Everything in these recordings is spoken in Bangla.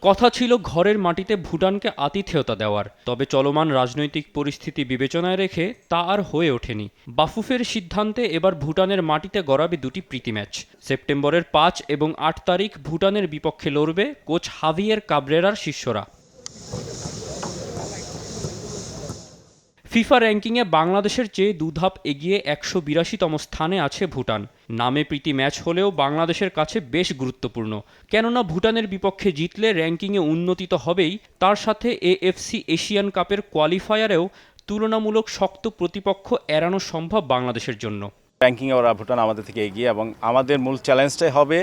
কথা ছিল ঘরের মাটিতে ভুটানকে আতিথেয়তা দেওয়ার, তবে চলমান রাজনৈতিক পরিস্থিতি বিবেচনায় রেখে তা আর হয়ে ওঠেনি। বাফুফের সিদ্ধান্তে এবার ভুটানের মাটিতে গড়াবে দুটি প্রীতি ম্যাচ। সেপ্টেম্বরের ৫ এবং ৮ তারিখ ভুটানের বিপক্ষে লড়বে কোচ হাভিয়ের কাবরেরার শিষ্যরা। ফিফা র্যাঙ্কিংয়ে বাংলাদেশের চেয়ে দুধাপ এগিয়ে ১৮২তম স্থানে আছে ভুটান। নামে প্রীতি ম্যাচ হলেও বাংলাদেশের কাছে বেশ গুরুত্বপূর্ণ, কেননা ভুটানের বিপক্ষে জিতলে র্যাঙ্কিংয়ে উন্নতি তো হবেই, তার সাথে এএফসি এশিয়ান কাপের কোয়ালিফায়ারেও তুলনামূলক শক্ত প্রতিপক্ষ এড়ানো সম্ভব বাংলাদেশের জন্য। র্যাঙ্কিংয়ে ওরা ভুটান আমাদের থেকে এগিয়ে, এবং আমাদের মূল চ্যালেঞ্জটাই হবে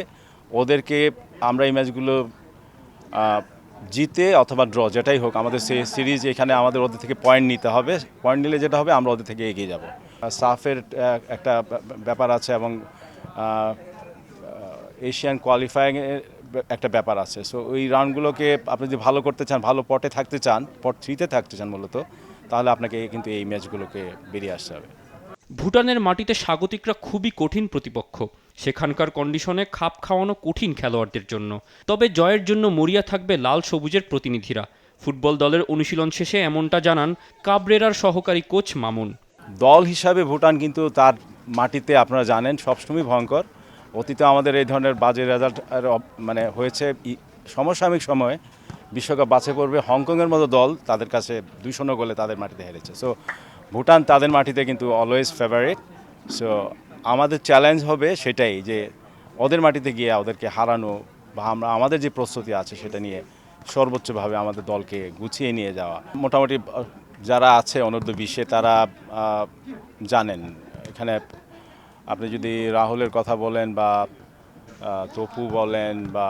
ওদেরকে আমরা এই ম্যাচগুলো জিতে অথবা ড্র যেটাই হোক, আমাদের সেই সিরিজ এখানে আমাদের ওদের থেকে পয়েন্ট নিতে হবে। পয়েন্ট নিলে যেটা হবে আমরা ওদের থেকে এগিয়ে যাব। সাফের একটা ব্যাপার আছে এবং এশিয়ান কোয়ালিফাইংয়ের একটা ব্যাপার আছে। সো ওই রাউন্ডগুলোকে আপনি যদি ভালো করতে চান, ভালো পটে থাকতে চান, পট 3-তে থাকতে চান মূলত, তাহলে আপনাকে কিন্তু এই ম্যাচগুলোকে বেরিয়ে আসতে হবে। ভুটানের মাটিতে স্বাগতিকরা খুবই কঠিন প্রতিপক্ষ, সেখানকার কন্ডিশনে খাপ খাওয়ানো কঠিন খেলোয়াড়দের জন্য। তবে জয়ের জন্য মরিয়া থাকবে লাল সবুজের প্রতিনিধিরা। ফুটবল দলের অনুশীলন শেষে এমনটা জানান কাবরেরার সহকারী কোচ মামুন। দল হিসাবে ভুটান কিন্তু তার মাটিতে আপনারা জানেন সবসময় ভয়ঙ্কর। অতীতে আমাদের এই ধরনের বাজে রেজাল্ট মানে হয়েছে। সমসাময়িক সময়ে বিশ্বকাপ বাছাই পড়বে হংকংয়ের মতো দল তাদের কাছে 2-0 গোলে তাদের মাটিতে হেরেছে। সো ভুটান তাদের মাটিতে কিন্তু অলওয়েজ ফেভারিট। সো আমাদের চ্যালেঞ্জ হবে সেটাই, যে ওদের মাটিতে গিয়ে ওদেরকে হারানো, বা আমরা আমাদের যে প্রস্তুতি আছে সেটা নিয়ে সর্বোচ্চভাবে আমাদের দলকে গুছিয়ে নিয়ে যাওয়া। মোটামুটি যারা আছে অনূর্ধ্ব-20 তারা জানেন, এখানে আপনি যদি রাহুলের কথা বলেন বা তপু বলেন বা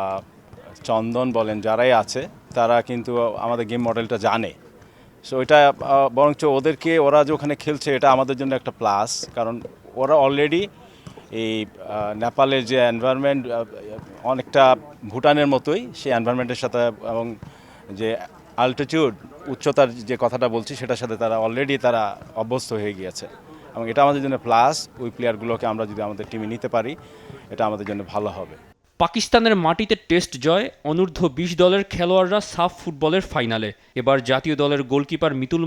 চন্দন বলেন, যারাই আছে তারা কিন্তু আমাদের গেম মডেলটা জানে। সো এটা বরঞ্চ ওদেরকে, ওরা যে ওখানে খেলছে এটা আমাদের জন্য একটা প্লাস, কারণ ওরা অলরেডি এই নেপালের যে এনভায়রনমেন্ট অনেকটা ভুটানের মতোই, সেই এনভায়রনমেন্টের সাথে এবং যে অল্টিটিউড উচ্চতার যে কথাটা বলছি সেটার সাথে তারা অলরেডি অভ্যস্ত হয়ে গিয়েছে, এবং এটা আমাদের জন্য প্লাস। ওই প্লেয়ারগুলোকে আমরা যদি আমাদের টিমে নিতে পারি, এটা আমাদের জন্য ভালো হবে। পাকিস্তানের মাটিতে টেস্ট জয়, অনূর্ধ্ব-20 দলের খেলোয়াড়রা সাফ ফুটবলের ফাইনালে। এবার জাতীয় দলের গোলকিপার মিতুল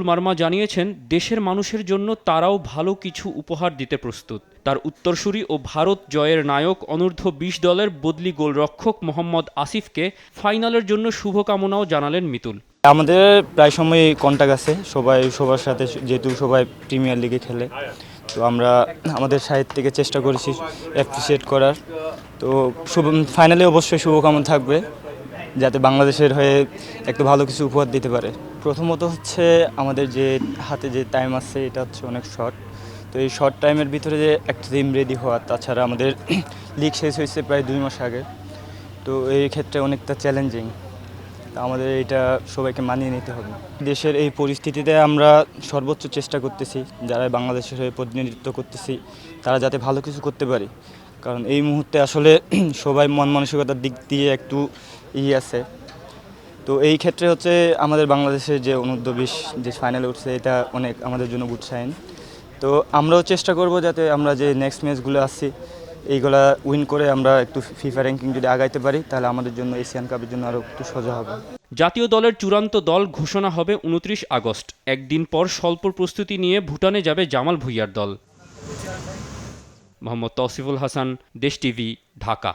মার্মা জানিয়েছেন দেশের মানুষের জন্য তারাও ভালো কিছু উপহার দিতে প্রস্তুত। তার উত্তরসূরি ও ভারত জয়ের নায়ক অনূর্ধ্ব-20 দলের বদলি গোলরক্ষক মোহাম্মদ আসিফকে ফাইনালের জন্য শুভকামনাও জানালেন মিতুল। আমাদের প্রায় সময় কন্টাক্ট আছে সবার সাথে, যেহেতু সবাই প্রিমিয়ার লিগে খেলে, তো আমরা আমাদের সাইড থেকে চেষ্টা করেছি অ্যাপ্রিসিয়েট করার। তো ফাইনালে অবশ্যই শুভকামনা থাকবে, যাতে বাংলাদেশের হয়ে একটু ভালো কিছু উপহার দিতে পারে। প্রথমত হচ্ছে আমাদের যে হাতে যে টাইম আছে এটা হচ্ছে অনেক শর্ট। তো এই শর্ট টাইমের ভিতরে যে একটা টিম রেডি হওয়া, তাছাড়া আমাদের লিগ শেষ হয়েছে প্রায় 2 মাস আগে, তো এই ক্ষেত্রে অনেকটা চ্যালেঞ্জিং। আমাদের এটা সবাইকে মানিয়ে নিতে হবে। দেশের এই পরিস্থিতিতে আমরা সর্বোচ্চ চেষ্টা করতেছি, যারা বাংলাদেশের হয়ে প্রতিনিধিত্ব করতেছি তারা যাতে ভালো কিছু করতে পারি, কারণ এই মুহূর্তে আসলে সবাই মন মানসিকতার দিক দিয়ে একটু আছে। তো এই ক্ষেত্রে হচ্ছে আমাদের বাংলাদেশের যে অনূর্ধ্ব-20 যে ফাইনালে উঠছে, এটা অনেক আমাদের জন্য গুড সাইন। তো আমরাও চেষ্টা করব যাতে আমরা যে নেক্সট ম্যাচগুলো আসছি এইগুলা উইন করে আমরা একটু ফিফা র্যাঙ্কিং যদি আগাইতে পারি, তাহলে আমাদের জন্য এশিয়ান কাপের জন্য আরও একটু সোজা হবে। জাতীয় দলের চূড়ান্ত দল ঘোষণা হবে 29 আগস্ট। একদিন পর স্বল্প প্রস্তুতি নিয়ে ভুটানে যাবে জামাল ভুঁইয়ার দল। মোহাম্মদ তৌসিফুল হাসান, দেশ টিভি, ঢাকা।